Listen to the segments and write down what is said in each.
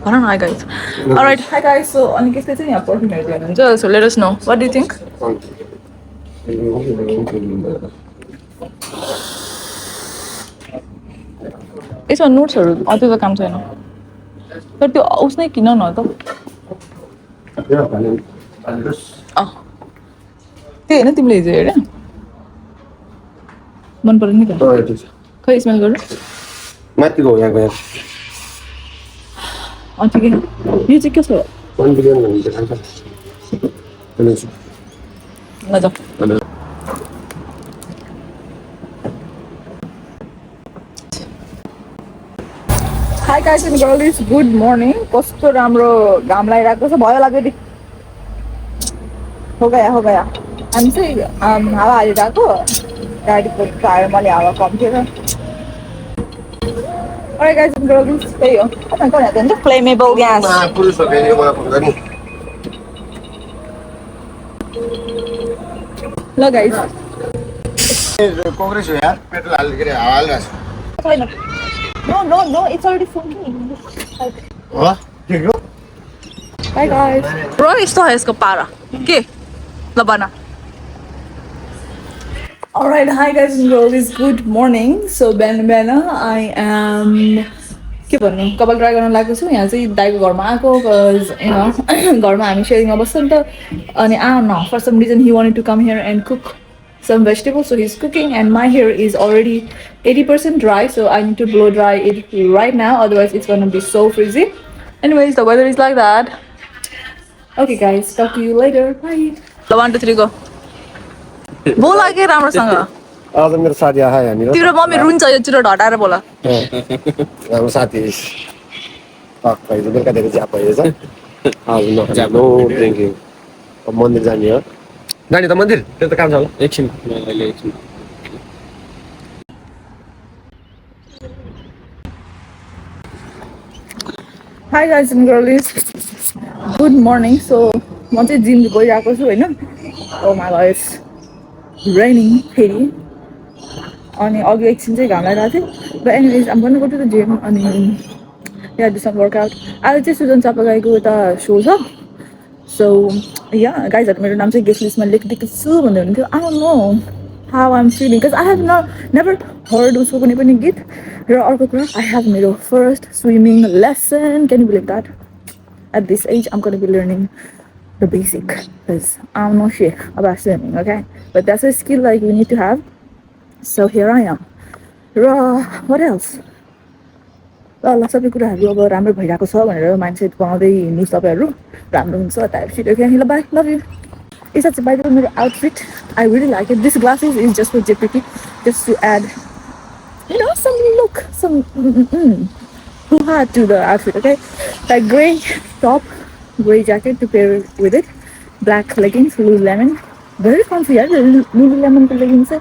I don't know, hi guys. Alright, hi guys. So, on the station, yeah, so let us know. What do you think? यसमा नोट्सहरू अझै त काम छैन तर त्यो उस नै किन न त त्यही होइन तिमीले हिजो हेऱ्यो मन पऱ्यो नि त खै स्मेल गर्नु माथि गयो यहाँ गयो ठिकै यो चाहिँ के छ ल जाऊ hi guys and girlies good morning कस्तो राम्रो घाम लागिरहेको छ भयो लाग्यो हो गया हामी चाहिँ हावा हालिरहेको गाडीको टायरमा हावा कम थियो र Alright guys and girls, त्यही हो कहाँ जान्छ फ्लेमेबल ग्यास ल गाइस कांग्रेस हो यार पेट्रोल हाल के हावा हालिरहेको छैन No, it's already funky. हो के हो Hi guys. Bro, यस्तो है यसको पारा के ल बना Alright, hi guys and girls, good morning. So बिहान I am के भन्नु कपाल ट्राई गर्न लागेको छु यहाँ चाहिँ दाइको घरमा आएको बिकज घरमा हामी सेयरिङमा बस्छ नि त अनि न for some reason he wanted to come here and cook some vegetables, so he's cooking and my hair is already 80% dry, so I need to blow dry it right now, otherwise it's gonna be so frizzy. Anyways, the weather is like that. Okay guys, talk to you later, bye. 1 2 3 go बोला के राम्रोसँग आज मेरो साथी आयो यहाँनिर तिम्रो mummy रुन्छ यो चुरोट हटाएर बोला हाम्रो साथी पाइ बेलुका धेरै चिया पाइएछ आज नो ड्रिङ्किङ मन्दिर जाने हो जाने त मन्दिर त्यो त काम छ होला एकछिन अहिले एकछिन Hi guys and girlies, good morning. So म चाहिँ जिम गइरहेको छु हैन oh my god it's raining फेरि अनि अघि एकछिन चाहिँ घाम लागिरहेको थियो but anyways I'm gonna go to the gym अनि yeah do some workout अहिले चाहिँ सुजन चापागाईको एउटा सो छ so yeah guys मेरो नाम चाहिँ गेस्ट लिस्टमा लेखिदिएको छु भन्दै हुनुहुन्थ्यो I don't know how I'm feeling because I have never heard उसको कुनै पनि गीत र अर्को कुरा I have मेरो first swimming lesson. Can you believe that? At this age I'm going to be learning the basic because I'm not sure about swimming, okay? But that's a skill like we need to have. So here I am. What else? ल सबै कुराहरू अब राम्रो भइरहेको छ भनेर mindset बनाउँदै हिँड्नुहोस् तपाईँहरू राम्रो हुन्छ टाइप छिटो क्या ल by love you Is that by the way, my outfit? I really like it. This glasses is just for JPT, just to add, some look, some hoo-ha to the outfit. Okay, like gray top, gray jacket to pair with it, black leggings, Lululemon, very comfy. Yeah, Lululemon leggings,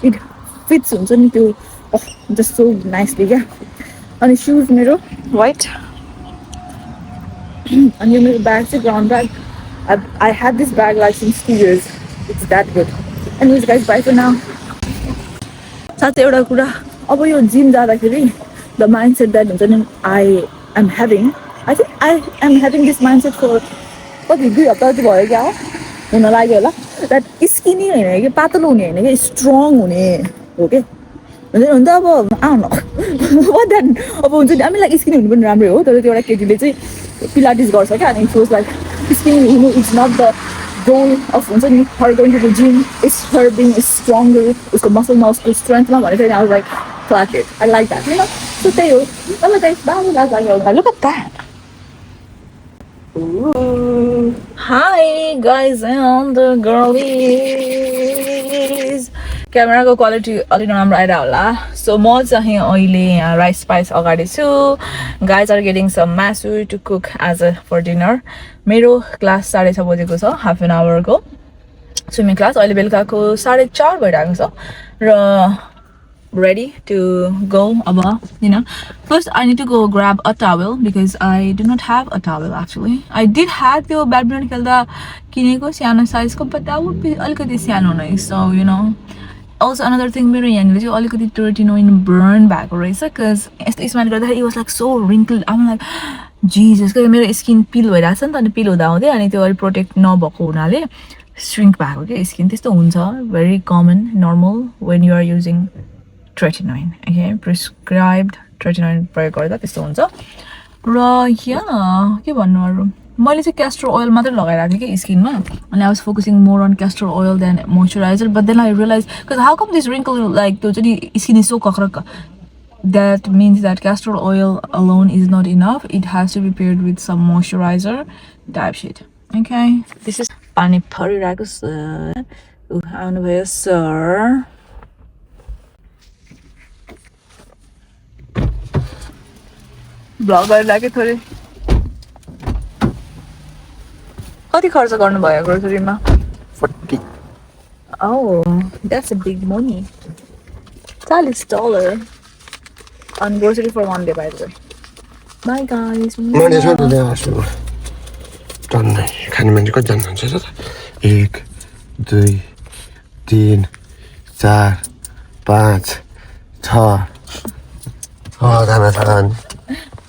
it fits into just so nicely. Yeah, and shoes mirror white, and your bag is brown bag. I had this bag like since 2 years. It's that good. Anyways guys, bye for now. साथै एउटा कुरा अब यो gym जाँदाखेरि the mindset that I am having, I think I am having this mindset for कति 2 हप्ता जति भयो क्या हुन लाग्यो होला that skinny हैन के पातलो हुने हैन के strong हुने हो के हुन्छ अब I don't know what that अब हुन्छ नि हामी like skinny हुनु पनि राम्रो हो तर त्यो एउटा केटीले चाहिँ पिलाटिस गर्छ क्या अनि feels like skinny, it's not the goal of her going to the gym, it's her being stronger, उसको muscle strength मा भनेर I was like, fuck it, I like that, So त्यही हो, ल guys, bye, look at that. Ooh. Hi guys and the girlies. Camera को quality अलि नराम्रो आइरा होला. So म चाहिँ अहिले यहाँ rice spice अगाडि छु. Guys are getting some masu to cook for dinner. मेरो क्लास 6:30 बजेको छ, half an hour को swimming class. अहिले बेलुकाको 4:30 भइरहेको छ र ready to go above, First I need to go grab a towel because I do not have a towel actually. I did have the badminton खेल्दा किनेको सानो size को but that would be अलिकति सानो नै. So also another thing मेरो यहाँनिर चाहिँ अलिकति dirty burn भएको रहेछ because यसमा गर्दाखेरि it was like so wrinkled. I'm like Jesus को मेरो स्किन पिल भइरहेको छ नि त अनि पिल हुँदा हुँदै अनि त्यो अलिक प्रोटेक्ट नभएको हुनाले श्रिङ्क भएको क्या स्किन त्यस्तो हुन्छ very common normal when you are using tretinoin okay prescribed tretinoin प्रयोग गर्दा त्यस्तो हुन्छ र यहाँ के भन्नु अरू मैले चाहिँ क्यास्टर ओइल मात्रै लगाइरहेको थिएँ कि स्किनमा अनि I was focusing more on castor oil then moisturiser but then I realise because how come this wrinkle like त्यो चाहिँ स्किन इज सो कक्रक that means that castor oil alone is not enough. It has to be paired with some moisturizer type shit. Okay, this is pani puri ragus. Sir. Blogger like थोरै कति खर्च गर्नुभयो ग्रोसरीमा 40 Oh, that's a big money. $40 on grocery for one day, by the way. Bye, guys. मैले सोध्दै आछु टन्नै खाने मान्छे कतिजना हुन्छ त 1 2 3 4 5 6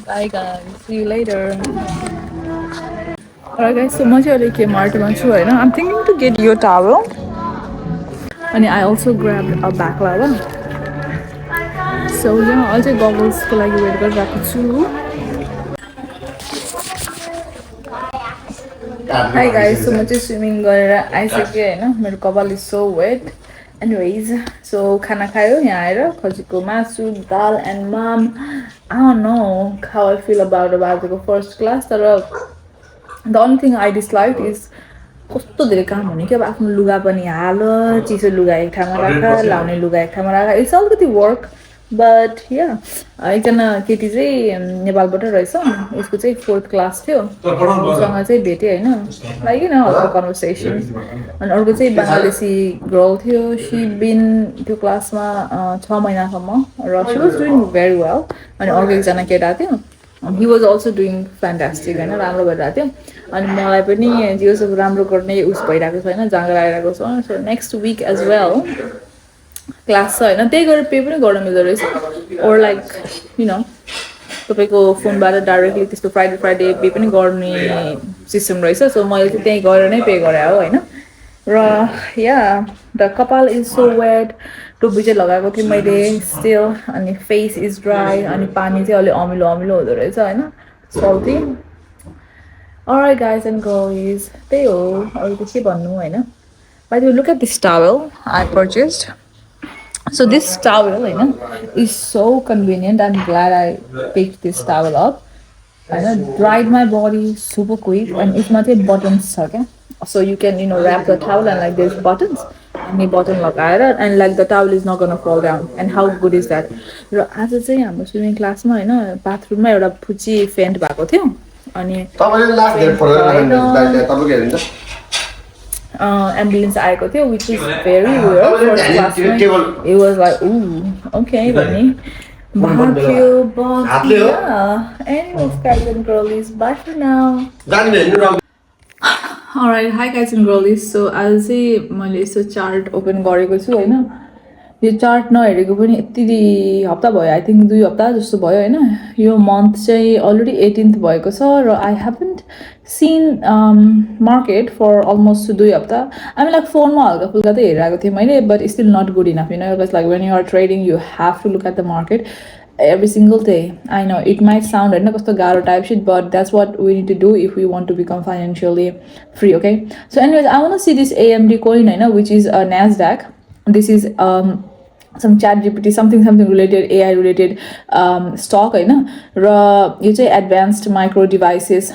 Bye, guys. See you later. Alright, guys. So much I came out to I'm thinking to get your towel. And I also grabbed a baklava. So yeah, I'll take goggles for like wait too. Hi guys, so much swimming I say my kabal is so wet. Anyways, so khana khayo yaha aera khasiko masu, dal and mom. I don't know how I feel about the first class. The only thing I disliked is कस्तो धेरै काम हुने के अब आफ्नो लुगा पनि हाल चिसो लुगा एक ठाउँमा राख लाउने लुगा एक ठाउँमा राख इट्स अलिकति वर्क बट या एकजना केटी चाहिँ नेपालबाट रहेछ उसको चाहिँ 4th क्लास थियो उसँग चाहिँ भेटेँ होइन लाइक न हल्का कन्भर्सेसन अनि अर्को चाहिँ बङ्गलादेशी गर्ल थियो सी बिन त्यो क्लासमा 6 महिनासम्म र she was doing very well अनि अर्को एकजना केटा थियो he was also doing fantastic हैन राम्रो भइरहेको थियो अनि मलाई पनि जे सब राम्रो गर्ने उस भइरहेको छ हैन जाँगर आइरहेको छ so next week as well class छ हैन त्यही गरेर पे पनि गर्न मिल्दो रहेछ ओर लाइक यु नो तपाईको फोनबाट डाइरेक्टली त्यस्तो फ्राइडे पे पनि गर्ने सिस्टम रहेछ सो मैले चाहिँ त्यही गरेर नै पे गरे हो हैन र या द कपाल इज सो वेट टोपी चाहिँ लगाएको थिएँ मैले स्टिल अनि फेस इज ड्राई अनि पानी चाहिँ अलि अमिलो हुँदो रहेछ हैन salty alright guys and girls त्यही हो अरु त के भन्नु हैन by the way look at this towel I purchased so this towel हैन is so convenient I'm glad I picked this towel up हैन dried my body super quick and यसमा चाहिँ buttons छ क्या so you can wrap the towel and like there's buttons अनि button लगाएर and like the towel is not gonna fall down and how good is that र आज चाहिँ हाम्रो स्विमिङ क्लासमा हैन बाथरुममा एउटा फुची फेन्ट भएको थियो अनि तपाईले लास्ट डेट फर तपाईको हेरिन्छ एम्बुलेन्स आएको थियो which is very weird first class it was like ooh okay भन्ने भाग्यो बस anyways guys and girlies bye for now alright hi guys and girlies so आज चाहिँ मैले यसो चार्ट ओपन गरेको छु हैन यो चार्ट नहेरेको पनि यति हप्ता भयो आई थिंक 2 हप्ता जस्तो भयो हैन यो मन्थ चाहिँ अलरेडी 18th भएको छ र I haven't seen market for almost 2 हप्ता आई लाइक फोनमा हल्का फुल्का त हेरिरहेको थिएँ मैले but still not good enough because like when you are trading you have to look at the market every single day. I know it might sound like a garo type shit, but that's what we need to do if we want to become financially free. Okay, so anyways, I want to see this AMD coin, which is a NASDAQ. This is some ChatGPT something related AI related stock ra yo chai advanced micro devices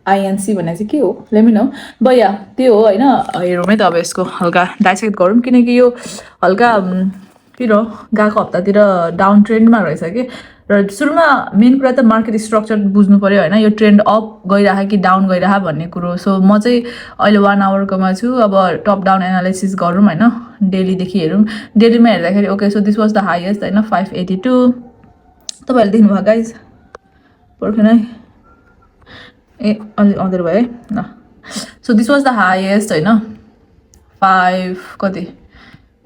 INC भन्ने चाहिँ के हो let me know but yeah त्यो हो हैन हेरौँ है त अब यसको हल्का डाइसेक्ट गरौँ किनकि यो हल्का गएको हप्तातिर डाउन ट्रेन्डमा रहेछ कि र सुरुमा मेन कुरा त मार्केट स्ट्रक्चर बुझ्नु पर्यो हैन यो ट्रेन्ड अप गइराखे कि डाउन गइराखे भन्ने कुरो सो म चाहिँ अहिले 1 आवरकोमा छु अब टप डाउन एनालाइसिस गरौँ हैन डेली देखि हेरौँ डेलीमा हेर्दाखेरि okay so this was the highest हैन 582 तपाईहरुले देख्नु भयो गाइस पर्खिन है ए अलि अदर भयो ल so this was the highest हैन 5 कति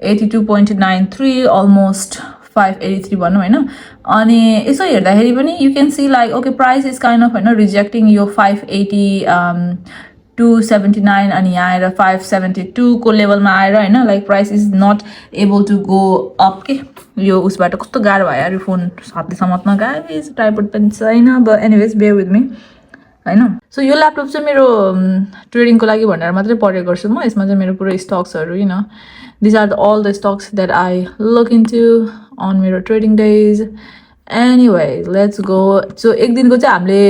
82.93 almost 583 भनौँ होइन अनि यसो हेर्दाखेरि पनि you can see like okay price is kind of होइन रिजेक्टिङ यो 279 अनि यहाँ आएर 572 को लेभलमा आएर होइन like price is not able to go up के यो उसबाट कस्तो गाह्रो भयो यार यो फोन हातले समात्न गाइस ट्राइपोड पनि छैन but anyways bear with me होइन सो यो ल्यापटप चाहिँ मेरो ट्रेडिङको लागि भनेर मात्रै प्रयोग गर्छु म यसमा चाहिँ मेरो पुरै स्टक्सहरू होइन these are all the stocks that I look into on मेरो trading days anyway let's go so एक दिनको चाहिँ हामीले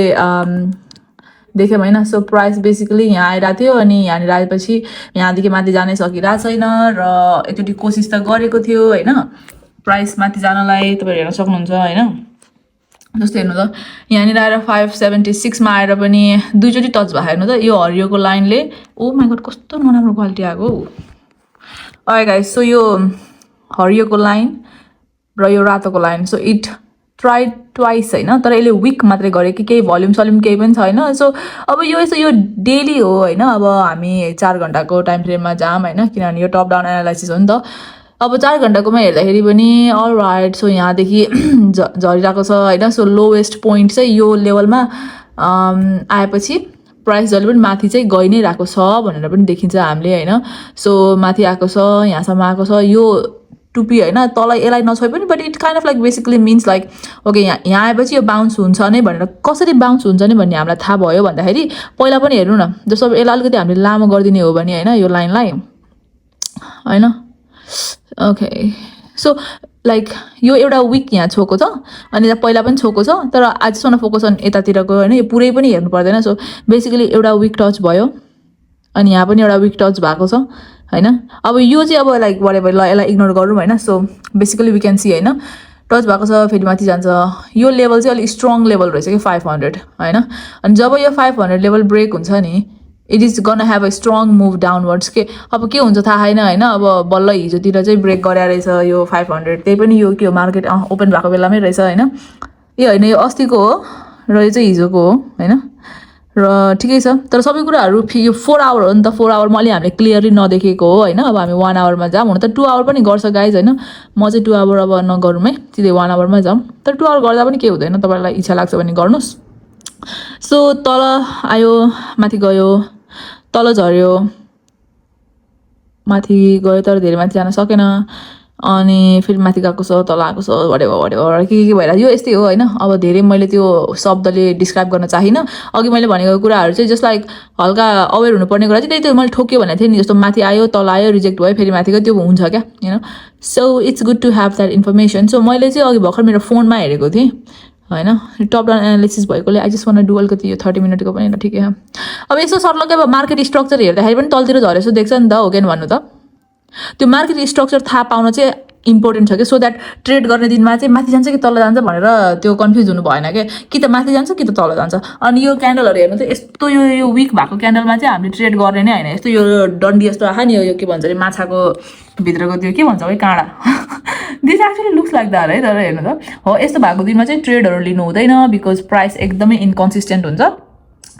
देख्यौँ होइन सो प्राइस बेसिकली यहाँ आइरहेको थियो अनि यहाँनिर आएपछि यहाँदेखि माथि जानै सकिरहेको छैन र एकचोटि कोसिस त गरेको थियो होइन प्राइस माथि जानलाई तपाईँहरू हेर्न सक्नुहुन्छ होइन जस्तो हेर्नु त यहाँनिर आएर 576 मा आएर पनि दुईचोटि टच भएको हेर्नु त यो हरियोको लाइनले ओ माइ गड कस्तो नराम्रो क्वालिटी आएको हौ गाइस सो यो हरियोको लाइन र यो रातोको line so it try twice होइन तर यसले विक मात्रै गरे कि केही भल्युम सल्युम केही पनि छैन सो अब यो यसो यो डेली हो होइन अब हामी 4 घन्टाको टाइम फ्रेममा जाम होइन किनभने यो टप डाउन एनालाइसिस हो नि त अब 4 घन्टाकोमा हेर्दाखेरि पनि अल राइट सो यहाँदेखि झरिरहेको छ होइन सो लोवेस्ट पोइन्ट चाहिँ यो लेभलमा आएपछि प्राइस जहिले पनि माथि चाहिँ गइ नै रहेको छ भनेर पनि देखिन्छ हामीले होइन सो माथि आएको छ यहाँसम्म आएको छ यो टुपी होइन तल यसलाई नछोइ पनि but it kind of like basically means like okay यहाँ आएपछि यो बााउन्स हुन्छ नै भनेर कसरी बााउन्स हुन्छ नि भन्ने हामीलाई थाहा भयो भन्दाखेरि पहिला पनि हेर्नु न जस्तो अब यसलाई अलिकति हामीले लामो गरिदिने हो भने होइन यो लाइनलाई होइन ओके सो लाइक यो एउटा विक यहाँ छोएको छ अनि पहिला पनि छोएको छ तर आजसम्म फोकस अन यतातिरको होइन यो पुरै पनि हेर्नु पर्दैन सो बेसिकली एउटा विक टच भयो अनि यहाँ पनि एउटा विक टच भएको छ होइन अब यो चाहिँ अब लाइक वरेभर ल यसलाई इग्नोर गरौँ होइन so basically we can see होइन टच भएको छ फेरि माथि जान्छ यो लेभल चाहिँ अलिक स्ट्रङ लेभल रहेछ कि 500 होइन अनि जब यो 500 लेभल ब्रेक हुन्छ नि it is gun have a strong move downwards के अब के हुन्छ थाहा छैन होइन अब बल्ल हिजोतिर चाहिँ ब्रेक गरे रहेछ यो 500 त्यही पनि यो के हो मार्केट ओपन भएको बेलामै रहेछ होइन ए होइन यो अस्तिको हो र यो चाहिँ हिजोको हो होइन र ठिकै छ तर सबै कुराहरू यो 4 आवर हो नि त 4 आवरमा अलि हामीले क्लियरली नदेखेको हो होइन अब हामी 1 आवरमा जाऊँ हुन त 2 आवर पनि गर्छ गाइज होइन म चाहिँ 2 आवर अब नगरौँ है सिधै 1 आवरमा जाऊँ तर 2 आवर गर्दा पनि के हुँदैन तपाईँलाई इच्छा लाग्छ भने गर्नुहोस् सो तल आयो माथि गयो तल झऱ्यो माथि गयो तर धेरै माथि जान सकेन अनि फेरि माथि गएको छ तल आएको छ वडेभर के भइरहेको यो यस्तै हो होइन अब धेरै मैले त्यो शब्दले डिस्क्राइब गर्न चाहिनँ अघि मैले भनेको कुराहरू चाहिँ जस्ट लाइक हल्का अवेर हुनुपर्ने कुरा चाहिँ त्यही त मैले ठोक्यो भनेको थिएँ नि जस्तो माथि आयो तल आयो रिजेक्ट भयो फेरि माथि गयो त्यो हुन्छ क्या होइन so it's good to have that information so मैले चाहिँ अघि भर्खर मेरो फोनमा हेरेको थिएँ होइन टप डाउन एनालिसिस भएकोले आई जस्ट वान डु अलिकति यो 30 मिनटको पनि ठिकै हो अब यसो सर्लकै अब मार्केट स्ट्रक्चर हेर्दाखेरि पनि तलतिर झरेको देख्छ नि त हो कि भन्नु त त्यो मार्केट स्ट्रक्चर थाहा पाउन चाहिँ इम्पोर्टेन्ट छ कि सो द्याट ट्रेड गर्ने दिनमा चाहिँ माथि जान्छ कि तल जान्छ भनेर त्यो कन्फ्युज हुनु भएन कि त माथि जान्छ कि त तल जान्छ अनि यो क्यान्डलहरू हेर्नु चाहिँ यस्तो यो विक भएको क्यान्डलमा चाहिँ हामीले ट्रेड गर्ने नै होइन यस्तो यो डन्डी जस्तो आयो नि यो के भन्छ अरे माछाको भित्रको त्यो के भन्छ है काँडा this actually looks like that है तर हेर्नु त हो यस्तो भएको दिनमा चाहिँ ट्रेडहरू लिनु हुँदैन बिकज प्राइस एकदमै इन्कन्सिस्टेन्ट हुन्छ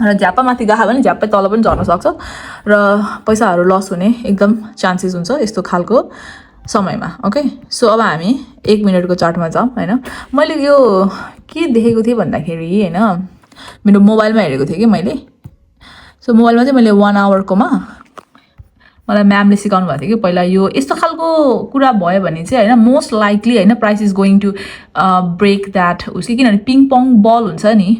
र झ्याप्पा माथि गयो भने झ्याप्पै तल पनि झर्न सक्छ र पैसाहरू लस हुने एकदम चान्सेस हुन्छ यस्तो खालको समयमा ओके सो अब हामी 1 मिनटको चार्टमा जाऊँ होइन मैले यो के देखेको थिएँ भन्दाखेरि होइन मेरो मोबाइलमा हेरेको थिएँ कि मैले सो मोबाइलमा चाहिँ मैले 1 आवरकोमा मलाई म्यामले सिकाउनु भएको थियो कि पहिला यो यस्तो खालको कुरा भयो भने चाहिँ होइन मोस्ट लाइकली होइन price is going to break that उसको किनभने पिङ पङ बल हुन्छ नि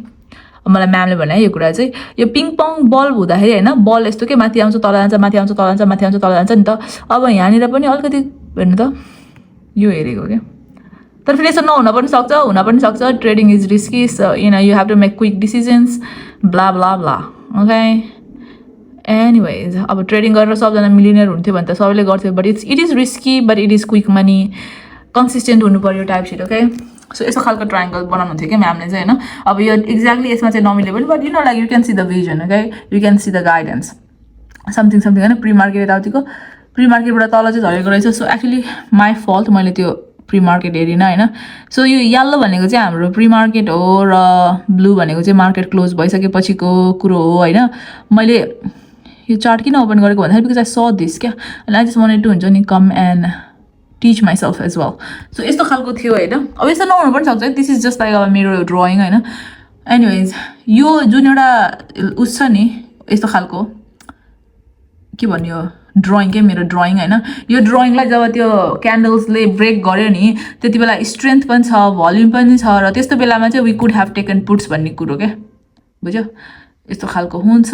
मलाई म्यामले भने यो कुरा चाहिँ यो पिङ पङ बल हुँदाखेरि होइन बल यस्तो के माथि आउँछ तल जान्छ माथि आउँछ तल जान्छ माथि आउँछ तल जान्छ नि त अब यहाँनिर पनि अलिकति हेर्नु त यो हेरेको क्या तर फेरि यसो नहुन पनि सक्छ हुन पनि सक्छ trading is risky you have to make quick decisions blah blah blah okay anyways अब ट्रेडिङ गरेर सबजना मिलिनियर हुन्थ्यो भने त सबैले गर्थ्यो but it is risky but it is quick money consistent हुनु पऱ्यो टाइप सिट ओके सो यस्तो खालको ट्रायङ्गल बनाउनु थियो क्या म्यामले चाहिँ होइन अब यो एक्ज्याक्टली यसमा चाहिँ नमिले पनि but you know like you can see the vision okay you can see the guidance something होइन प्री मार्केट यताउतिको प्री मार्केटबाट तल चाहिँ झरेको रहेछ सो एक्चुली माई फल्ट मैले त्यो प्री मार्केट हेरिनँ होइन सो यो येल्लो भनेको चाहिँ हाम्रो प्री मार्केट हो र ब्लू भनेको चाहिँ मार्केट क्लोज भइसकेपछिको कुरो हो होइन मैले यो चार्ट किन ओपन गरेको भन्दाखेरि बिकज आई स दिस क्या अनि आई जस्ट वान्टेड टु हुन्छ नि come and teach myself as well. So यस्तो खालको थियो होइन. अब यस्तो नहुनु पनि सक्छ. This is just like अब मेरो drawing होइन. Anyways, यो जुन एउटा उस छ नि यस्तो खालको के भन्यो ड्रइङ के मेरो ड्रइङ होइन. यो ड्रइङलाई जब त्यो क्यान्डल्सले ब्रेक गर्यो नि त्यति बेला स्ट्रेन्थ पनि छ, भल्युम पनि छ र त्यस्तो बेलामा चाहिँ we could have taken puts भन्ने कुरो क्या. बुझ्यो? यस्तो खालको हुन्छ.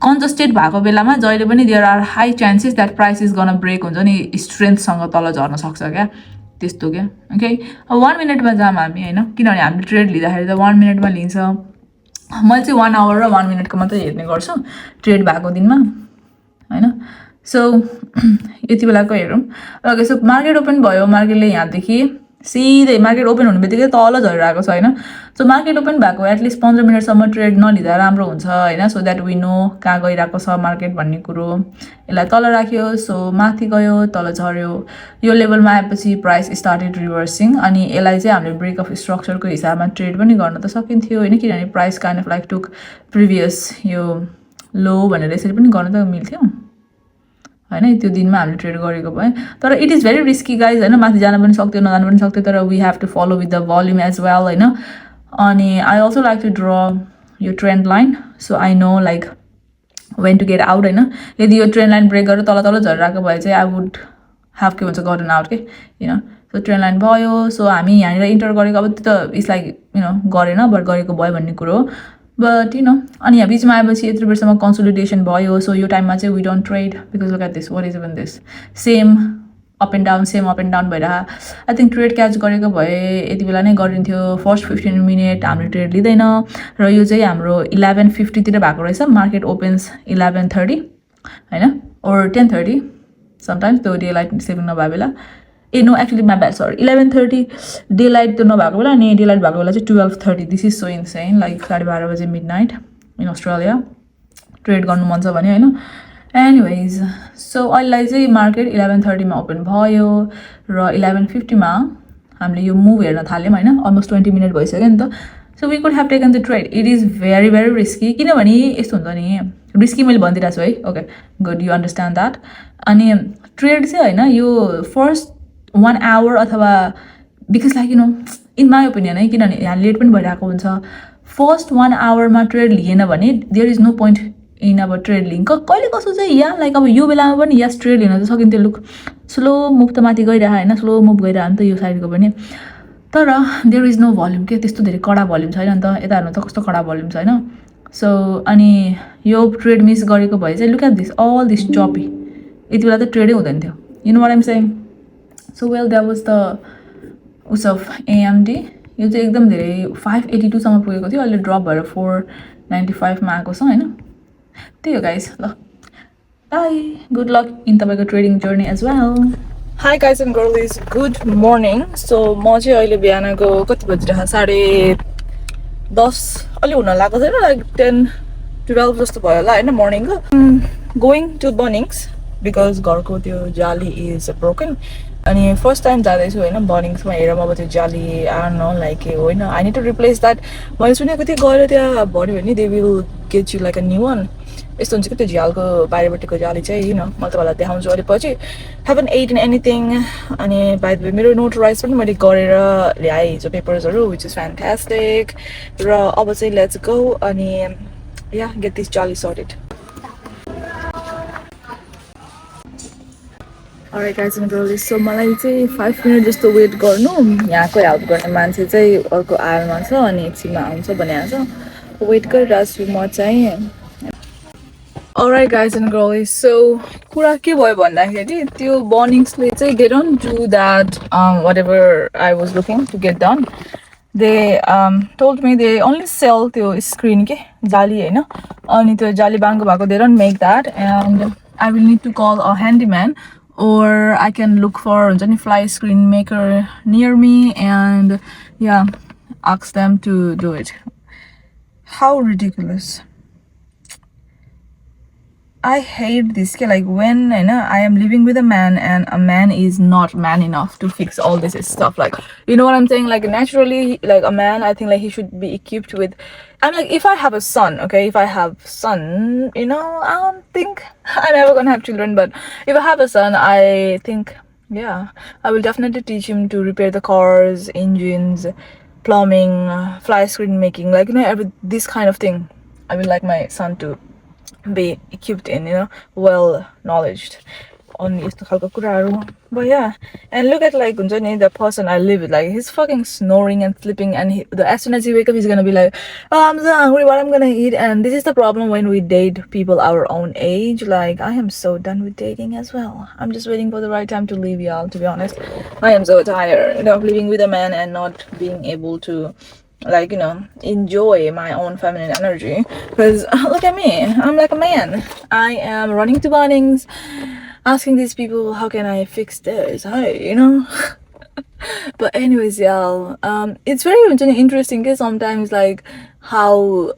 कन्जस्टेड भएको बेलामा जहिले पनि there are high chances that price is gonna break हुन्छ नि, स्ट्रेन्थसँग तल झर्न सक्छ क्या. त्यस्तो क्या. ओके, अब 1 मिनटमा जाऊँ हामी होइन, किनभने हामीले ट्रेड लिँदाखेरि त 1 मिनटमा लिन्छ. मैले चाहिँ 1 आवर र 1 मिनटको मात्रै हेर्ने गर्छु ट्रेड भएको दिनमा होइन. सो यति बेलाको हेरौँ. ओके, सो मार्केट ओपन भयो. मार्केटले यहाँदेखि सिधै मार्केट ओपन हुने बित्तिकै तल झरिरहेको छ होइन. सो मार्केट ओपन भएको एटलिस्ट 15 मिनटसम्म ट्रेड नलिँदा राम्रो हुन्छ होइन. सो द्याट वी नो कहाँ गइरहेको छ मार्केट भन्ने कुरो. यसलाई तल राख्यो, सो माथि गयो, तल झऱ्यो. यो लेभलमा आएपछि प्राइस स्टार्टेड रिभर्सिङ अनि यसलाई चाहिँ हामीले ब्रेक अफ स्ट्रक्चरको हिसाबमा ट्रेड पनि गर्न त सकिन्थ्यो होइन, किनभने price kind of like took previous यो लो भनेर यसरी पनि गर्न त मिल्थ्यो होइन. त्यो दिनमा हामीले ट्रेड गरेको भए. तर it is very risky guys होइन. माथि जान पनि सक्थ्यो, नजानु पनि सक्थ्यो. तर we have to follow with the volume as well होइन. अनि I also like to draw यो trend line. So I know like when to get out होइन. यदि यो ट्रेन्ड लाइन ब्रेक गरेर तल तल झरिरहेको भए चाहिँ आई वुड ह्याभ के भन्छ गटन आउट के होइन. सो ट्रेन्ड लाइन भयो. सो हामी यहाँनिर इन्टर गरेको अब त्यो त इट्स लाइक गरेन बट गरेको भयो भन्ने कुरो हो. बट अनि यहाँ बिचमा आएपछि यत्रो बेरसम्म कन्सोलिडेसन भयो. सो यो टाइममा चाहिँ we don't trade because look at this, what is even this, same up and down भइरह. आई थिङ्क ट्रेड क्याच गरेको भए यति बेला नै गरिन्थ्यो. फर्स्ट 15 मिनट हामीले ट्रेड लिँदैन र यो चाहिँ हाम्रो 11:50 भएको रहेछ. मार्केट ओपन्स 11:30 होइन, ओर 10:30 समटाइम्स, त्यो डे लाइट सेभिङ नभए बेला. No actually my bad, sorry 11:30 daylight त नभएको बेला अनि डे लाइट भएको बेला चाहिँ 12:30. This is so insane, like 12:30 बजे mid night in Australia. Trade गर्नु मन छ भने होइन. एनिवेज, सो अहिलेलाई चाहिँ मार्केट 11:30मा ओपन भयो र 11:50मा हामीले यो मुभ हेर्न थाल्यौँ होइन. अलमोस्ट 20 मिनट भइसक्यो नि त. So we could have taken the trade. It is very very risky, किनभने यस्तो हुन्छ नि, रिस्की मैले भनिदिइरहेको छु है. Okay good, you understand that. अनि ट्रेड चाहिँ होइन यो फर्स्ट 1 आवर अथवा because like in my opinion है, किनभने यहाँ लेट पनि भइरहेको हुन्छ. फर्स्ट 1 आवरमा ट्रेड लिएन भने there is no point in अब ट्रेड लिङ. कहिले कसो चाहिँ यहाँ लाइक अब यो बेलामा पनि यस ट्रेड लिन त सकिन्थ्यो. लुक स्लो मुभ त माथि गइरह होइन, स्लो मुभ गइरह नि त यो साइडको पनि. तर देयर इज नो भल्युम के, त्यस्तो धेरै कडा भल्युम छैन नि त. यता हेर्नु त कस्तो कडा भल्युम छ होइन. सो अनि यो ट्रेड मिस गरेको भए चाहिँ look at this, all this choppy. यति बेला त ट्रेडै हुँदैन थियो. You know what I'm saying. So well that was the us of AMD. यो चाहिँ एकदम धेरै 582सम्म पुगेको थियो. अहिले ड्रप भएर 495मा आएको छ होइन. त्यही हो गाइज. ल बाई, गुड लक इन तपाईँको trading journey as well. Hi guys and girlies, good morning. So म चाहिँ अहिले बिहानको कति बजिरहेको 10:30 अलि हुन लागेको छैन, लाइक 10-12 जस्तो भयो होला होइन मर्निङको. गोइङ टु बनिङ्स बिकज घरको त्यो जाली इज ब्रोकन. अनि फर्स्ट टाइम जाँदैछु होइन बनिङ्समा. हेरौँ अब त्यो जाली आर्न लाइक के होइन. I need to replace that. मैले सुनेको थिएँ गएर त्यहाँ भन्यो भने they will get you like a new one. यस्तो हुन्छ कि त्यो झ्यालको बाहिरपट्टिको जाली चाहिँ म तपाईँलाई देखाउँछु अलिक पछि. Haven't eaten anything. अनि बाई द वे मेरो नोटराइज पनि मैले गरेर ल्याएँ हिजो पेपर्सहरू, विच इज फ्यान्टास्टिक. र अब चाहिँ लेट्स गो अनि या गेट दिस जाली sorted. Alright guys and girlies, so मलाई चाहिँ 5 मिनट जस्तो वेट गर्नु. यहाँको हेल्प गर्ने मान्छे चाहिँ अर्को आएलमा छ अनि एकछिनमा आउँछ भनिहाल्छ. वेट गरिरहेको छु म चाहिँ. Alright guys and girlies, so कुरा के भयो भन्दाखेरि त्यो बनिङ्सले चाहिँ they don't do that whatever I was looking to get done. They told me they only sell त्यो स्क्रिन के जाली होइन. अनि त्यो जाली बाङ्गो भएको they don't make that. And I will need to call a handyman or I can look for any fly screen maker near me and yeah, ask them to do it. How ridiculous. I hate this. Like when I am living with a man and a man is not man enough to fix all this stuff. Like, you know what I'm saying? Like naturally, like a man, I think like he should be equipped with. I'm like, if I have a son, okay, if I have son, I don't think I'm ever gonna have children. But if I have a son, I think yeah, I will definitely teach him to repair the cars, engines, plumbing, fly screen making, like this kind of thing. I would like my son to be equipped in, well knowledged on यस्तो खालको कुराहरू. But yeah, and look at like हुन्छ नि, the person I live with, like he's fucking snoring and sleeping, and as soon as he wake up he's gonna be like, oh, I'm so hungry, what I'm gonna eat. And this is the problem when we date people our own age. Like I am so done with dating as well. I'm just waiting for the right time to leave, y'all, to be honest. I am so tired of living with a man and not being able to like enjoy my own feminine energy, because look at me, I'm like a man. I am running to Bunnings asking these people how can I fix this, hey, but anyways, y'all, it's very interesting because sometimes like how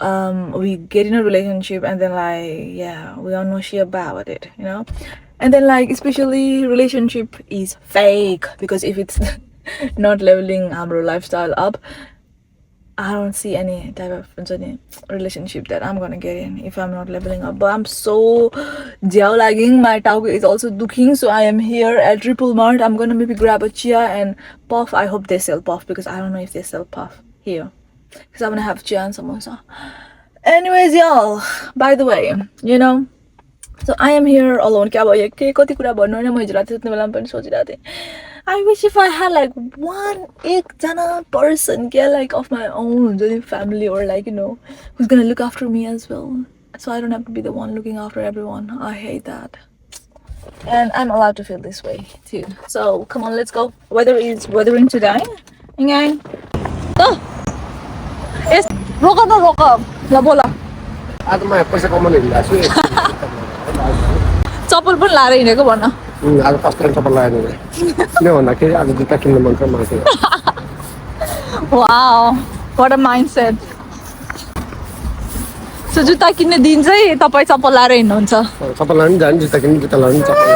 we get in a relationship and then like yeah, we don't know shit about it, and then like especially relationship is fake because if it's not leveling our lifestyle up, I don't see any type of relationship that I'm gonna get in if I'm not leveling up. But I'm so jiao lagging. My tauge is also dukking, so I am here at Triple Mart. I'm gonna maybe grab a chia and puff. I hope they sell puff because I don't know if they sell puff here. Because I'm gonna have chia and samosa. Anyways, y'all. By the way, so I am here alone. क्या भयो के कति कुरा भन्नु हैन, म हिजो राति सुत्ने बेलामा पनि सोचिरहेको थिएँ. I wish if I had like एकजना person like of my own family or like who's gonna look after me as well, so I don't have to be the one looking after everyone. I hate that, and I'm allowed to feel this way too. So come on, let's go. Weather is weathering today. Okay. Oh, yes. रोक न रोक ल बोला. आज म पैसा कमाउनु हिँड्छु चप्पल पनि लाएर हिँडेको भन्न. आज फर्स्ट टाइम चप्पल लगाएर किन भन्दाखेरि आज जुत्ता किन्न मन छ मलाई. Wow, what a mindset. So जुत्ता किन्ने दिन चाहिँ तपाईँ चप्पल लाएर हिँड्नुहुन्छ. चप्पल लानु जानु, जुत्ता किन्नु, जुत्ता लानु, चप्पल.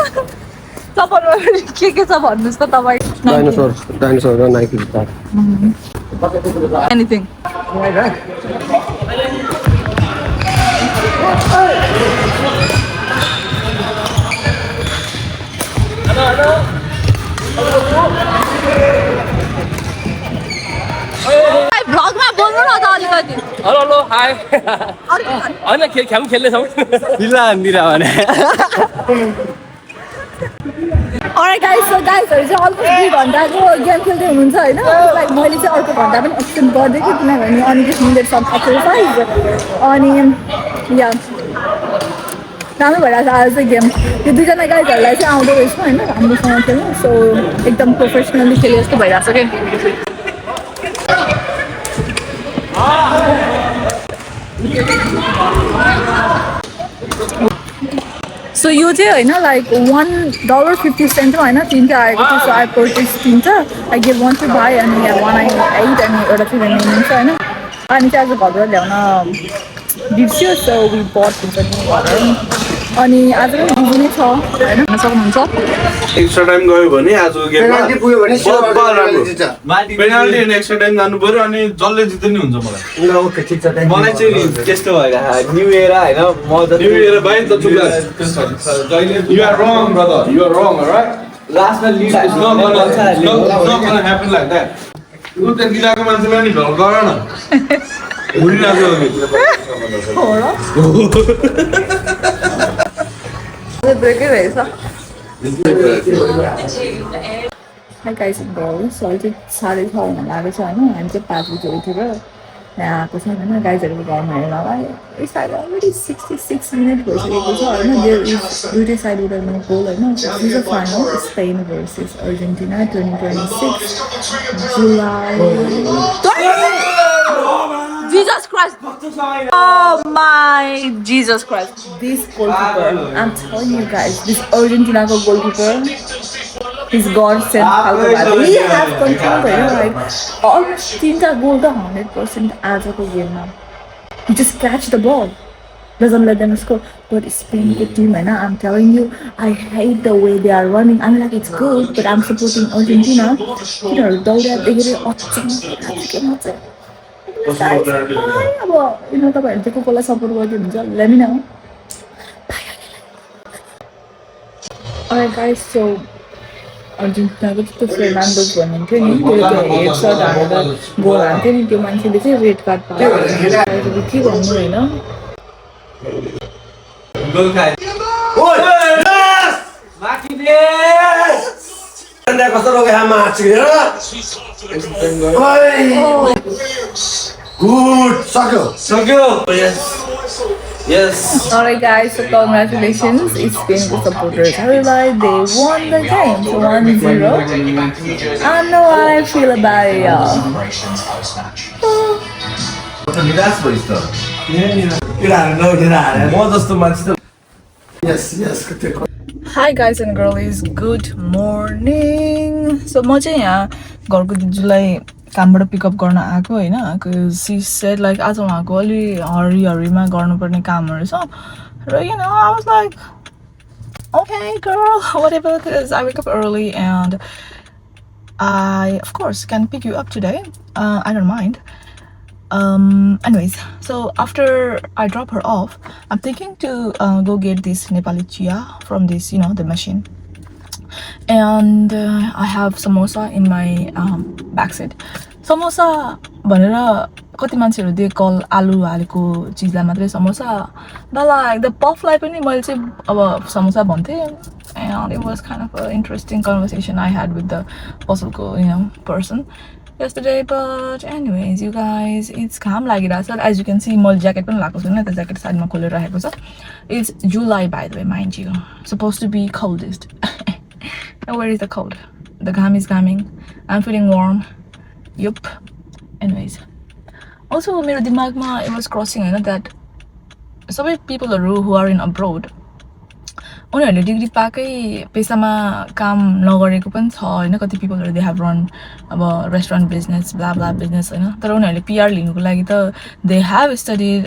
चप्पलमा के छ भन्नुहोस् त तपाईँ. डाइनोसर र नाइकी जुत्ता. Anything. भ्लगमा बोल्नु न त अलिकति. हेलो हाई होइन खेल खेल्दैछौँ ढिला हान्दिरा भने. Alright guys, so guysहरू चाहिँ अलमोस्ट 2 घन्टाको गेम खेल्दै हुनुहुन्छ होइन. लाइक मैले चाहिँ अर्को घन्टा पनि एक्सटेन्ड गरिदिएँ किनभने अनि just needed some exercise. अनि या राम्रो भइरहेको छ आज चाहिँ गेम. यो दुईजना गाइजहरूलाई चाहिँ आउँदो रहेछ होइन हाम्रोसँग खेल्नु, सो एकदम प्रोफेसनली खेले जस्तो भइरहेको छ कि. सो यो चाहिँ होइन लाइक $1.50 होइन 3टा आएको थियो. सो आई पर्चेस 3टा. आई गेभ 1 टु भाइ अनि यहाँ 1 आई 8 अनि एउटा चाहिँ रिमेनिङ छ होइन. अनि चाहिँ आज घरबाट ल्याउन बिर्स्यो, सो वी बट हुन्छ नि घर. अनि आज पनि बिजी नै छ होइन, सक्नुहुन्छ. एक्स्ट्रा टाइम गयो भने आजको गेममा पेनाल्टी अनि एक्स्ट्रा टाइम जानु पर्यो अनि जसले जित्दै नि हुन्छ मलाई. मलाई चाहिँ त्यस्तो भएर न्यू इयर होइन म त न्यू इयर बाइ त चुप. You are wrong, brother. You are wrong, alright? लास्टमा lead It's not gonna happen like that. उ त गिलाको मान्छेलाई नि ढल गर न. ब्रेकै रहेछ. Hi guys and girls, so अहिले चाहिँ 6:30 हुन लागेको छ होइन. हामी चाहिँ 5 बजी उठेर यहाँ आएको छ होइन गाइजहरूको घरमा हेर्नलाई. इट्स अलरेडी 66 मिनट भइसकेको छ होइन. देयर इज दुइटै साइडबाट नो गोल होइन. This a final Spain versus Argentina 2026 July. Jesus Christ! Oh my Jesus Christ! This goalkeeper, I'm telling you guys, this Argentina goalkeeper, he's God sent खालको. He has control right? Almost 3टा goal त 100% आजको गेममा. He just catch the ball, doesn't let them score. But Spain को team होइन, I'm telling you, I hate the way they are running. I'm like it's good, but I'm supporting Argentina. तिनीहरू दौडिया देखेर अचम्म चाहिँ. अब तपाईँहरू चाहिँ को कोलाई सपोर्ट गरिदिनुहुन्छ let me know. Alright guys, so अर्जेन्टिनाको त्यस्तो फर्नान्डोस भन्नुहुन्थ्यो नि त्यो हेडसट हानेर गोल हान्थ्यो नि त्यो मान्छेले चाहिँ रेड कार्ड पायो के भन्नु होइन कस्तो रोग गुड सक्यो Yes. Alright guys, so congratulations Spain supporters. Everybody, they won the game, so 1-0. I know how I feel about it, y'all. Yes. Hi guys and girlies, good morning. So म चाहिँ यहाँ घरको दिजुलाई कामबाट पिकअप गर्न आएको होइन she said like आज उहाँको अलि हरिमा गर्नुपर्ने कामहरू छ र you know I was like okay girl whatever because I wake up early and I of course can pick you up today. I don't mind. Anyways, so after I drop her off, I'm thinking to go get this Nepali chia from this, you know, the machine. And I have samosa in my backseat. Samosa भनेर कति मान्छेहरू they call आलु हालेको चिजलाई मात्रै samosa the like the पफलाई पनि मैले चाहिँ अब samosa भन्थेँ and it was kind of an interesting conversation I had with the पसलको you know person yesterday. But anyways, you guys, it's घाम लागिरहेछ. As you can see, मैले ज्याकेट पनि लगाएको छैन, त्यो ज्याकेट साइडमा खोलेर राखेको छ. It's July by the way, mind you. Supposed to be coldest. Now where is the cold? The घाम is coming. I'm feeling warm. Yup. Anyways. Also मेरो दिमागमा it was crossing होइन that सबै पिपलहरू who are in abroad उनीहरूले degree पाएकै पेसामा काम नगरेको पनि छ होइन कति पिपलहरू दे हेभ रन अब restaurant business blah blah business होइन तर उनीहरूले पिआर लिनुको लागि त they have studied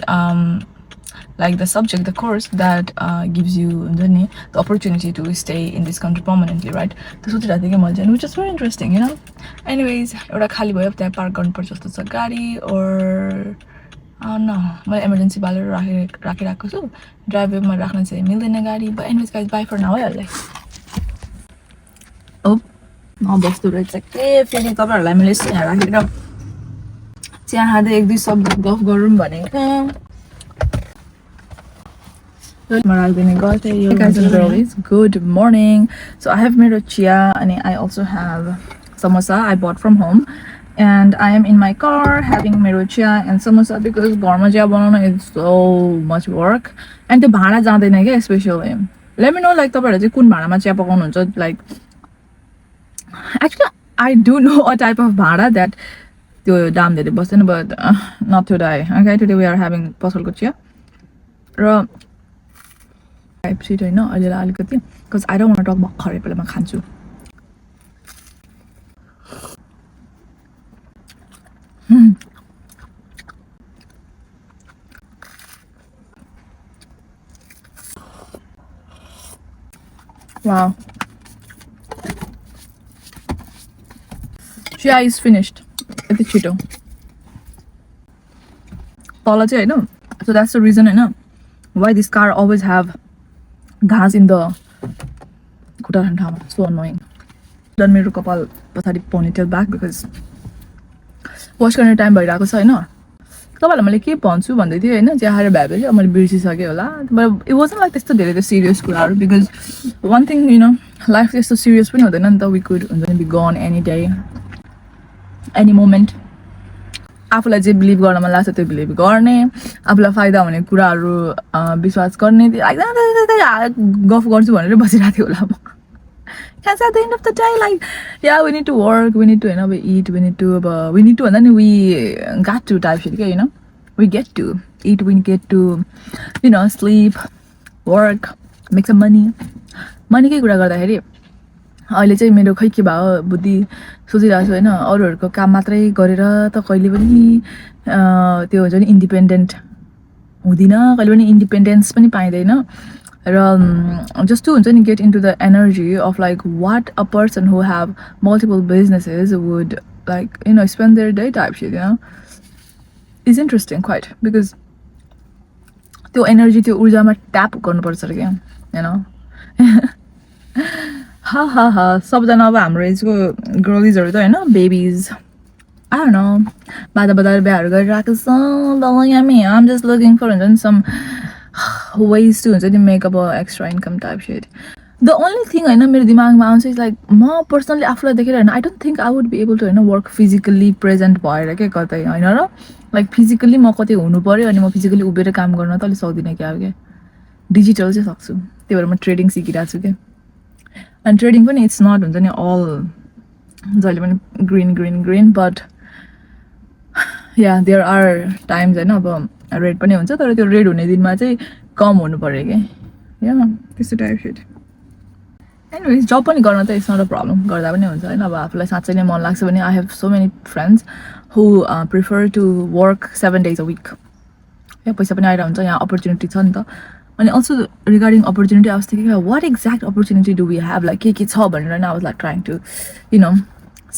like the subject, the course that gives you the opportunity to stay in this country permanently, right? Which is very interesting, you know. Anyways, एउटा खाली भयो त्यहाँ पार्क गर्नुपर्छ जस्तो छ गाडी or no, मैले emergency बालेर राखिरहेको छु ड्राइभवेमा राख्न चाहिँ मिल्दैन गाडी. But anyways guys, bye for now है अहिले. नबस्दो रहेछ के फेरि तपाईँहरूलाई मैले यहाँ राखेर चिया खाँदै एक दुई शब्द गफ गरौँ भनेको. Hey guys and girlies, good morning. So I have made a chia and I also have samosa I bought from home, and I am in my car having mero chia and samosa because garma chia banana is so much work and the bhana jaँदैन के especially. Let me know like तपाईहरुले चाहिँ कुन भाँडामा चिया पकाउनुहुन्छ. Like actually I do know a type of bhana that त्यो दाम धेरै बस्दैन, but not today. Okay, today we are having पसलको चिया र type sheet होइन अलिअलि अलिकति because I don't want to talk about खरे पहिला म खान्छु. Wow. Chia is finished. यति छिटो तल चाहिँ होइन. So that's the reason होइन why this car always have घाँस in the खुट्टा राख्ने ठाउँमा. So annoying. Done मेरो कपाल पछाडि ponytail back because wash गर्ने टाइम भइरहेको छ होइन. तपाईँहरूलाई मैले के भन्छु भन्दै थिएँ होइन चिया खाएर भ्याएपछि मैले बिर्सिसकेँ होला. But it wasn't like त्यस्तो धेरै त सिरियस कुराहरू because one thing you know life त्यस्तो सिरियस पनि हुँदैन नि त. We could be gone any day any moment. आफूलाई जे बिलिभ गर्न मन लाग्छ त्यो बिलिभ गर्ने, आफूलाई फाइदा हुने कुराहरू विश्वास गर्ने. गफ गर्छु भनेर बसिरहेको थिएँ होला म. Because at the end of the day, like, yeah, we need to work, we need to, you know, we eat, we need to, and then we got to type shit, you know, we get to eat, we get to, you know, sleep, work, make some money. Money के कुरा गर्दाखेरि अहिले चाहिँ मेरो खै के भयो बुद्धि सोचिरहेको छु होइन अरूहरूको काम मात्रै गरेर त कहिले पनि त्यो हुन्छ नि इन्डिपेन्डेन्ट हुँदिन, कहिले पनि इन्डिपेन्डेन्स पनि पाइँदैन. Just to get into the energy of like what a person who have multiple businesses would like, you know, spend their day type shit, you know, is interesting quite because the energy to urjama tap गर्नुपर्छ के, you know. हा हा हा सबजना अब हाम्रो एजको गर्लिजहरू त होइन बेबिज I don't know बाधा बाधा बिहाहरू गरिरहेको छ ल I'm just looking for some ways to हुन्छ नि make up a extra income type shit. The only thing होइन मेरो दिमागमा आउँछ इज लाइक म पर्सनली आफूलाई देखेर होइन I don't think I would be able to होइन work physically present भएर क्या कतै होइन र लाइक फिजिकल्ली म कतै हुनु पऱ्यो अनि म फिजिकल्ली उभिएर काम गर्न त अलिक सक्दिनँ क्या अब क्या डिजिटल चाहिँ सक्छु त्यही भएर म ट्रेडिङ सिकिरहेको छु क्या अनि ट्रेडिङ पनि इट्स नट हुन्छ नि अल जहिले पनि green but yeah there are times होइन अब रेड पनि हुन्छ तर त्यो रेड हुने दिनमा चाहिँ कम हुनु पऱ्यो कि या त्यस्तो टाइप सेट एनिवेज जब पनि गर्न त इट्स नट अ प्रब्लम गर्दा पनि हुन्छ होइन अब आफूलाई साँच्चै नै मन लाग्छ भने I have so many friends who prefer to work 7 days a week या पैसा पनि आइरहेको हुन्छ यहाँ अपर्च्युनिटी छ नि त अनि also regarding opportunity I was thinking what exact opportunity do we have like के छ भनेर I was like trying to you know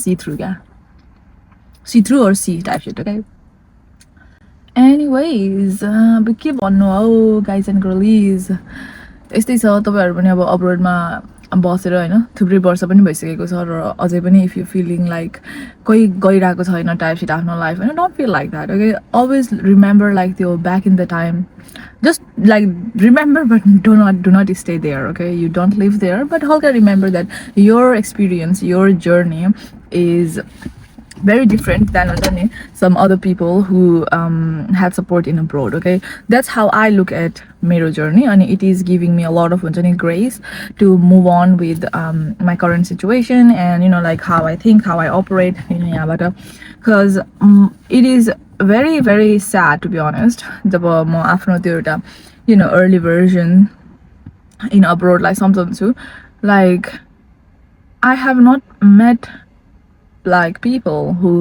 see through क्या see through or see type set क्या एनिवेज अब के भन्नु हौ गाइज एन्ड गर्लिज यस्तै छ तपाईँहरू पनि अब अब्रोडमा बसेर होइन थुप्रै वर्ष पनि भइसकेको छ र अझै पनि इफ यु फिलिङ लाइक कोही गइरहेको छैन टाइप सेट आफ्नो लाइफ होइन don't feel like that okay always remember like त्यो back in the time just like remember but do not stay there okay you don't live there but how can remember that your experience your journey is very different than some other people who had support in abroad okay that's how I look at मेरो journey and it is giving me a lot of grace to move on with my current situation and you know like how I think how I operate you know yeah but because it is very very sad to be honest जब म आफ्नो त्यो एउटा you know early version in abroad like सम्झन्छु like I have not met like people who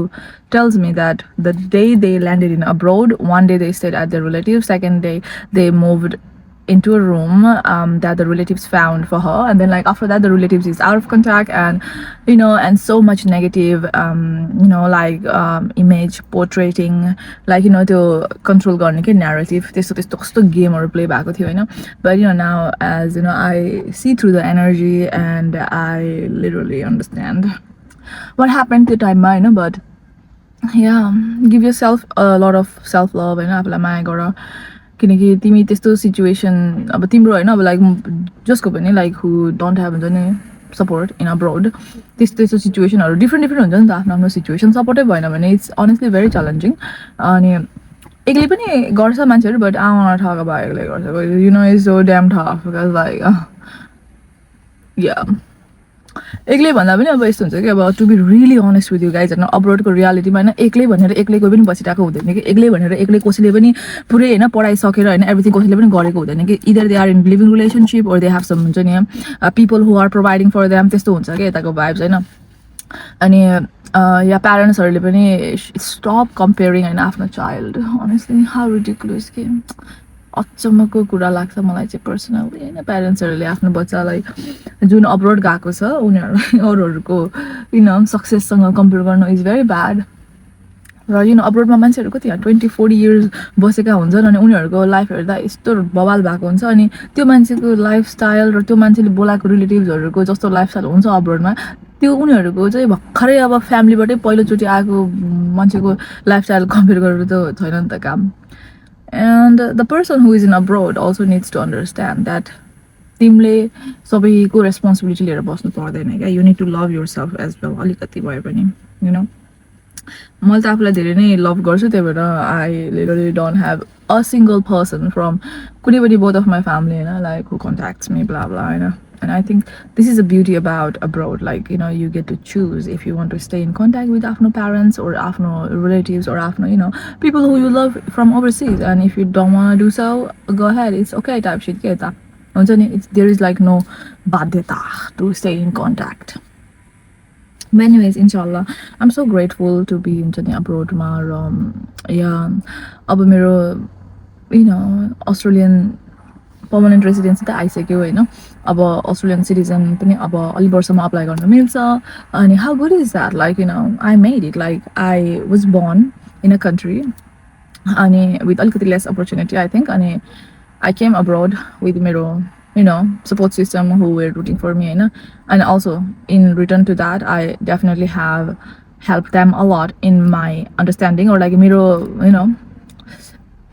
tells me that the day they landed in abroad, one day they stayed at their relatives, second day they moved into a room that the relatives found for her, and then like after that the relatives is out of contact and you know and so much negative you know like image portraying like you know to control गर्ने के narrative त्यस्तो त्यस्तो कस्तो गेमहरु play भएको थियो हैन but you know now as you know I see through the energy and I literally understand what happened to time you know but yeah give yourself a lot of self love and आफुलाई माया गर किनकि तिमी त्यस्तो situation अब तिम्रो हैन अब like जसको पनि लाइक हु डोन्ट ह्याभ हुन्छ नि सपोर्ट इन अब्रोड त्यस्तो सिचुएसनहरु डिफ्रेन्ट हुन्छ नि त आफ्नो आफ्नो सिचुएसन सपोर्टै भएन भने इट्स अनेस्टली भेरी च्यालेन्जिङ अनि एक्लै पनि गर्छ मान्छेहरु बट आउन ठग भयो एक्लै गर्छ you know is so damn tough because like yeah एक्लै भन्दा पनि अब यस्तो हुन्छ कि अब to be really honest with you guys हैन अब्रोडको रियालिटीमा हैन एक्लै भनेर एक्लैको पनि बसिरहेको हुँदैन कि एक्लै भनेर एक्लै कसैले पनि पुरै हैन पढाइ सकेर हैन एभ्रिथिङ कसैले पनि गरेको हुँदैन कि either they are in living relationship or they have some हुन्छ नि people who are providing for them त्यस्तो हुन्छ कि यताको भाइब्स हैन अनि या प्यारेन्ट्सहरूले पनि स्टप कम्पेयरिङ हैन आफ्नो चाइल्ड अनेस्टली हाउ रिडिकुलस कि अचम्मको कुरा लाग्छ मलाई चाहिँ पर्सनली हैन प्यारेन्ट्सहरूले आफ्नो बच्चालाई जुन अब्रोड गएको छ उनीहरूलाई अरूहरूको यु नो सक्सेससँग कम्पेयर गर्नु इज भेरी ब्याड र यु नो अब्रोडमा मान्छेहरू कति 20-40 इयर्स बसेका हुन्छन् अनि उनीहरूको लाइफ हेर्दा यस्तो बवाल भएको हुन्छ अनि त्यो मान्छेको लाइफस्टाइल र त्यो मान्छेले बोलाएको रिलेटिभ्सहरूको जस्तो लाइफस्टाइल हुन्छ अब्रोडमा त्यो उनीहरूको चाहिँ भर्खरै अब फ्यामिलीबाटै पहिलोचोटि आएको मान्छेको लाइफस्टाइल कम्पेयर गरेर त छैन नि त काम and the person who is in abroad also needs to understand that तिमीले सबैको रेस्पोन्सिबिलिटी लिएर बस्नु पर्दैन क्या you need to love yourself as well अलिकति भए पनि यु नो मैले त आफूलाई धेरै नै लभ गर्छु त्यही भएर I literally don't have a single person from कुनै पनि बोथ अफ माई फ्यामिली होइन लाइक हु कन्ट्याक्ट्स मी ब्ला ब्ला होइन and I think this is the beauty about abroad like you know you get to choose if you want to stay in contact with afno parents or afno relatives or afno you know people who you love from overseas and if you don't want to do so go ahead it's okay type shit ke ta huncha ni there is like no badyata to stay in contact but anyways inshallah I'm so grateful to be huncha ni abroad ma yeah aba mero you know Australian permanent residency त आइसक्यो होइन अब Australian citizen पनि अब अलि वर्षमा apply गर्न मिल्छ अनि how good is that like you know I made it like I was born in a country अनि विथ अलिकति लेस अपर्च्युनिटी आई थिङ्क अनि आई केम अब्रोड विथ मेरो support system who were rooting for me, and also in return to that, I definitely have helped them a lot in my understanding or like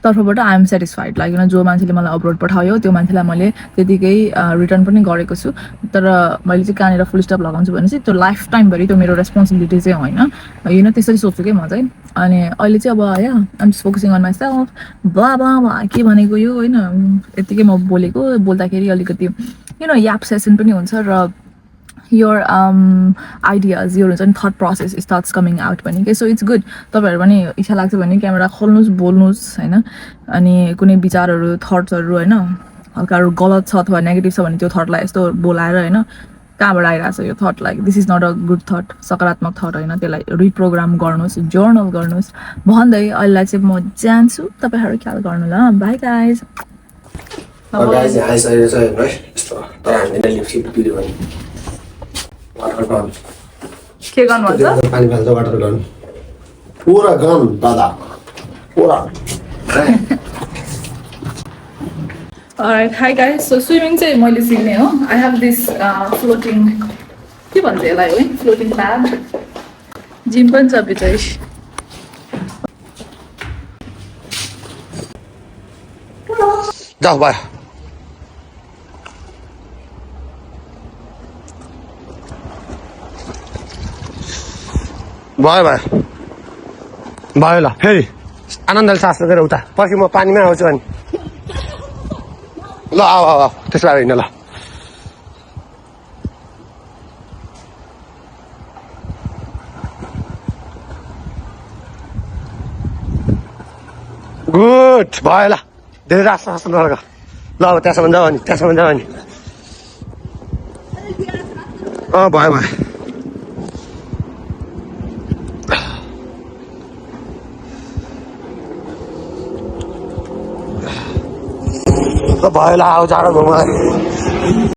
तर्फबाट I am satisfied like जो मान्छेले मलाई abroad पठायो त्यो मान्छेलाई मैले त्यतिकै रिटर्न पनि गरेको छु तर मैले चाहिँ कहाँनिर फुल स्टप लगाउँछु भने चाहिँ त्यो लाइफ टाइमभरि त्यो मेरो रेस्पोन्सिबिलिटी चाहिँ होइन त्यसरी सोच्छु कि म चाहिँ अनि अहिले चाहिँ अब I'm just focusing on myself बा के भनेको यो होइन यत्तिकै म बोल्दाखेरि अलिकति याप सेसन पनि हुन्छ र your ideas your thought process starts coming out पनि के सो इट्स गुड तपाईहरु पनि इच्छा लाग्छ भने क्यामेरा खोल्नुस् बोल्नुस् हैन अनि कुनै विचारहरु थट्सहरु हैन हल्काहरु गलत छ अथवा नेगेटिभ छ भने त्यो थटलाई यस्तो बोलाएर हैन कहाँबाट आइराछ यो thought like this is not a good thought सकारात्मक थट हैन त्यसलाई रिप्रोग्राम गर्नुस् जर्नल गर्नुस् भन्दै अहिले चाहिँ म जान्छु तपाईहरु ख्याल गर्नु ल बाइ गाइस गाइस आइसकेको छ है तर हामीले लिप्सिप भिडियो भने वाटर गन के गर्नु भन्छ पानी फाल्छ वाटर गन पुरा गन दादा पुरा Alright, hi guys. So swimming चाहिँ मैले सिक्ने हो. I have this floating के भन्छ यसलाई है floating pad. जिम पनि छ भित्रै. जाऊ बाय भयो ल फेरि आनन्दले सास लिएर उता पछि म पानीमै आउँछु अनि ल आऊ त्यसो भए होइन ल गुड भयो ल धेरै रास नलगा ल अब त्यहाँसम्म जाऊ नि भयो भयो ल आऊ जाडो भयो मलाई